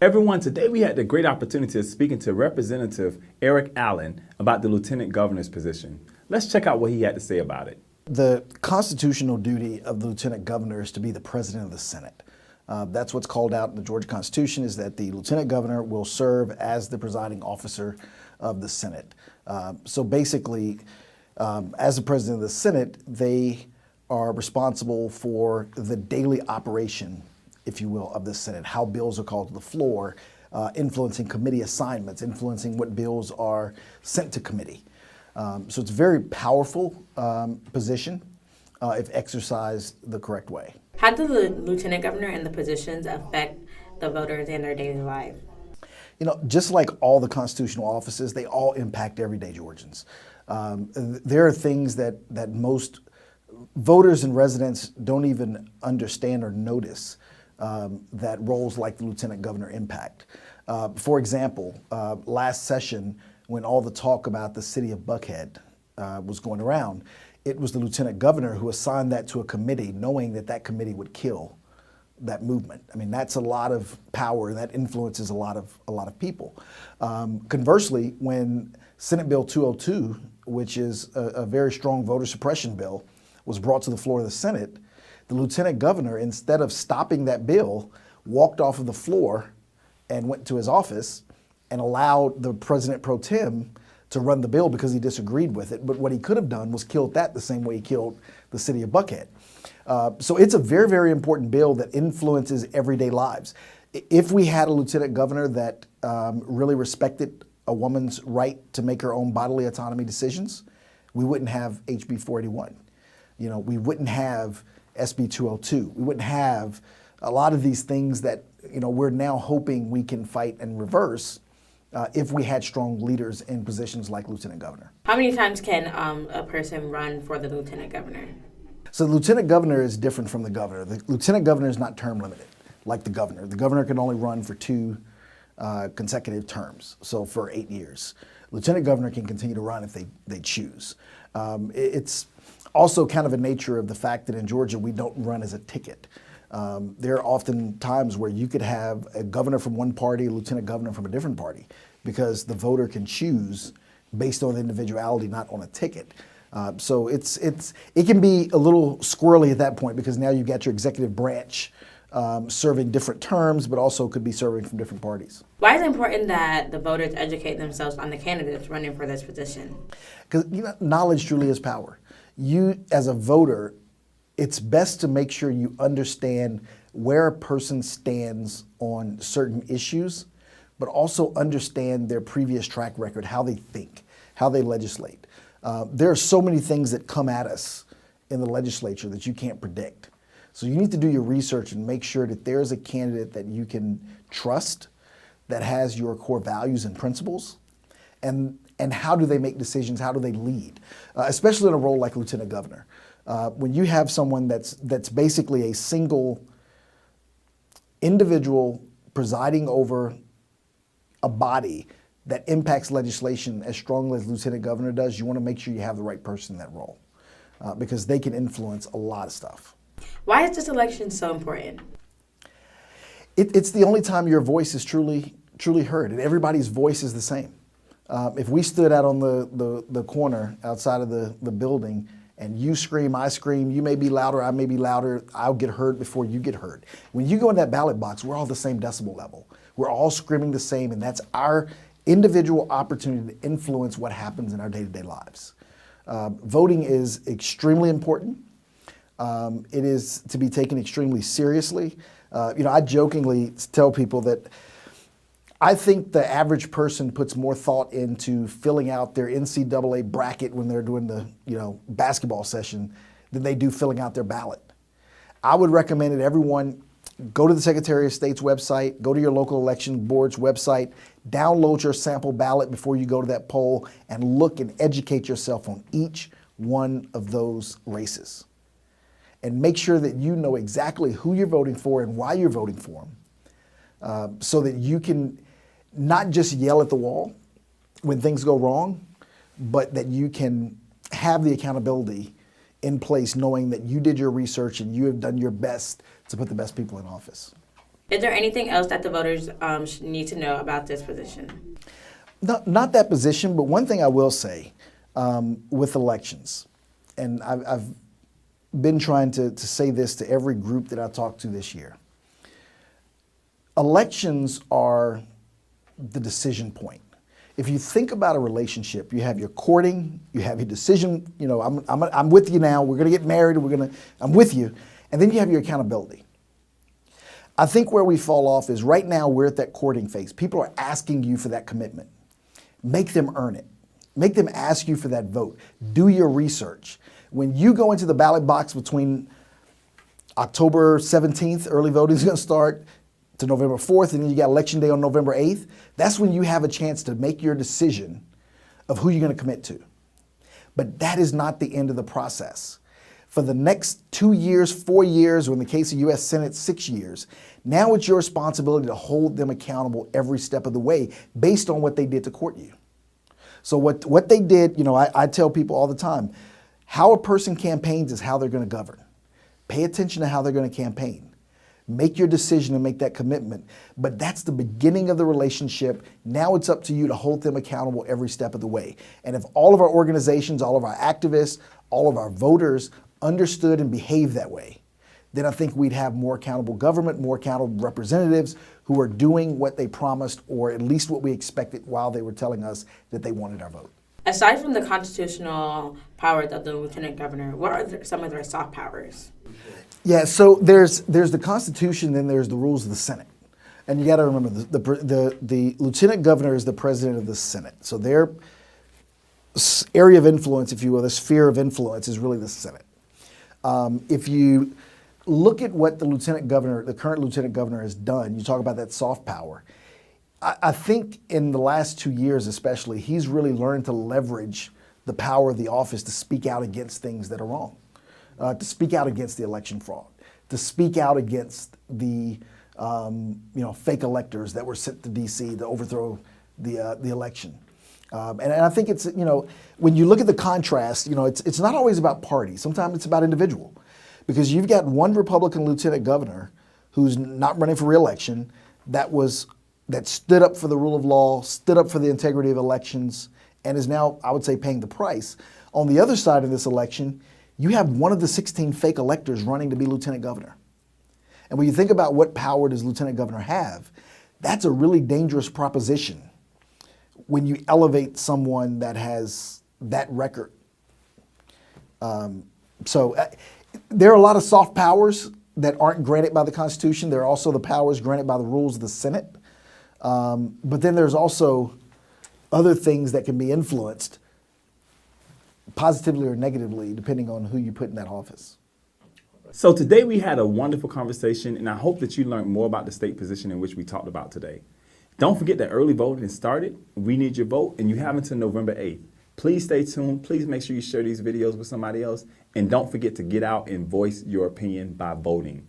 Everyone, today we had the great opportunity of speaking to Representative Erick Allen about the Lieutenant Governor's position. Let's check out what he had to say about it. The constitutional duty of the Lieutenant Governor is to be the President of the Senate. That's what's called out in the Georgia Constitution, is that the Lieutenant Governor will serve as the presiding officer of the Senate. So basically, as the President of the Senate, they are responsible for the daily operation, if you will, of the Senate, how bills are called to the floor, influencing committee assignments, influencing what bills are sent to committee. So it's a very powerful position if exercised the correct way. How do the lieutenant governor and the positions affect the voters in their daily life? You know, just like all the constitutional offices, they all impact everyday Georgians. There are things that most voters and residents don't even understand or notice that roles like the lieutenant governor impact. For example, last session, when all the talk about the city of Buckhead was going around, it was the lieutenant governor who assigned that to a committee, knowing that that committee would kill that movement. I mean, that's a lot of power, and that influences a lot of people. Conversely, when Senate Bill 202, which is a very strong voter suppression bill, was brought to the floor of the Senate, the lieutenant governor, instead of stopping that bill, walked off of the floor and went to his office and allowed the president pro tem to run the bill because he disagreed with it. But what he could have done was killed that the same way he killed the city of Buckhead. So it's a very, very important bill that influences everyday lives. If we had a lieutenant governor that really respected a woman's right to make her own bodily autonomy decisions, we wouldn't have HB 481. You know, we wouldn't have SB 202. We wouldn't have a lot of these things that, you know, we're now hoping we can fight and reverse if we had strong leaders in positions like lieutenant governor. How many times can a person run for the lieutenant governor? So the lieutenant governor is different from the governor. The lieutenant governor is not term limited like the governor. The governor can only run for 2 consecutive terms, so for 8 years. Lieutenant governor can continue to run if they choose. It's also kind of a nature of the fact that in Georgia we don't run as a ticket. There are often times where you could have a governor from one party, a lieutenant governor from a different party, because the voter can choose based on individuality, not on a ticket. So it can be a little squirrely at that point, because now you've got your executive branch serving different terms, but also could be serving from different parties. Why is it important that the voters educate themselves on the candidates running for this position? Because, you know, knowledge truly is power. You, as a voter, it's best to make sure you understand where a person stands on certain issues, but also understand their previous track record, how they think, how they legislate. There are so many things that come at us in the legislature that you can't predict. So you need to do your research and make sure that there's a candidate that you can trust, that has your core values and principles, and how do they make decisions, how do they lead, especially in a role like lieutenant governor. When you have someone that's basically a single individual presiding over a body that impacts legislation as strongly as lieutenant governor does, you want to make sure you have the right person in that role, because they can influence a lot of stuff. Why is this election so important? It's the only time your voice is truly heard, and everybody's voice is the same. If we stood out on the corner outside of the building and you scream, I scream, you may be louder, I may be louder, I'll get heard before you get heard. When you go in that ballot box, we're all the same decibel level. We're all screaming the same, and that's our individual opportunity to influence what happens in our day-to-day lives. Voting is extremely important. It is to be taken extremely seriously. You know, I jokingly tell people that I think the average person puts more thought into filling out their NCAA bracket when they're doing the, you know, basketball session than they do filling out their ballot. I would recommend that everyone go to the Secretary of State's website, go to your local election board's website, download your sample ballot before you go to that poll, and look and educate yourself on each one of those races. And make sure that you know exactly who you're voting for and why you're voting for them, so that you can not just yell at the wall when things go wrong, but that you can have the accountability in place, knowing that you did your research and you have done your best to put the best people in office. Is there anything else that the voters need to know about this position? Not that position, but one thing I will say with elections, and I've been trying to say this to every group that I talked to this year. Elections are the decision point. If you think about a relationship, you have your courting, you have your decision, you know, I'm with you now, we're gonna get married, I'm with you, and then you have your accountability. I think where we fall off is right now we're at that courting phase. People are asking you for that commitment. Make them earn it. Make them ask you for that vote. Do your research. When you go into the ballot box between October 17th, early voting is gonna start, to November 4th, and then you got Election Day on November 8th, that's when you have a chance to make your decision of who you're gonna commit to. But that is not the end of the process. For the next 2 years, 4 years, or in the case of US Senate, 6 years, now it's your responsibility to hold them accountable every step of the way based on what they did to court you. So what they did, you know, I tell people all the time, how a person campaigns is how they're gonna govern. Pay attention to how they're gonna campaign. Make your decision and make that commitment. But that's the beginning of the relationship. Now it's up to you to hold them accountable every step of the way. And if all of our organizations, all of our activists, all of our voters understood and behaved that way, then I think we'd have more accountable government, more accountable representatives who are doing what they promised, or at least what we expected while they were telling us that they wanted our vote. Aside from the constitutional powers of the lieutenant governor, what are some of their soft powers? Yeah, so there's the Constitution, then there's the rules of the Senate. And you got to remember, the lieutenant governor is the president of the Senate. So their area of influence, if you will, the sphere of influence is really the Senate. If you look at what the current lieutenant governor has done, you talk about that soft power. I think in the last 2 years especially, he's really learned to leverage the power of the office to speak out against things that are wrong. To speak out against the election fraud, to speak out against the fake electors that were sent to D.C. to overthrow the election. And I think it's, you know, when you look at the contrast, you know, it's not always about party. Sometimes it's about individual, because you've got one Republican lieutenant governor who's not running for re-election that stood up for the rule of law, stood up for the integrity of elections, and is now, I would say, paying the price. On the other side of this election, you have one of the 16 fake electors running to be lieutenant governor. And when you think about what power does lieutenant governor have, that's a really dangerous proposition when you elevate someone that has that record. There are a lot of soft powers that aren't granted by the Constitution. There are also the powers granted by the rules of the Senate. But then there's also other things that can be influenced positively or negatively, depending on who you put in that office. So today we had a wonderful conversation, and I hope that you learned more about the state position in which we talked about today. Don't forget that early voting has started. We need your vote, and you have until November 8th. Please stay tuned. Please make sure you share these videos with somebody else, and don't forget to get out and voice your opinion by voting.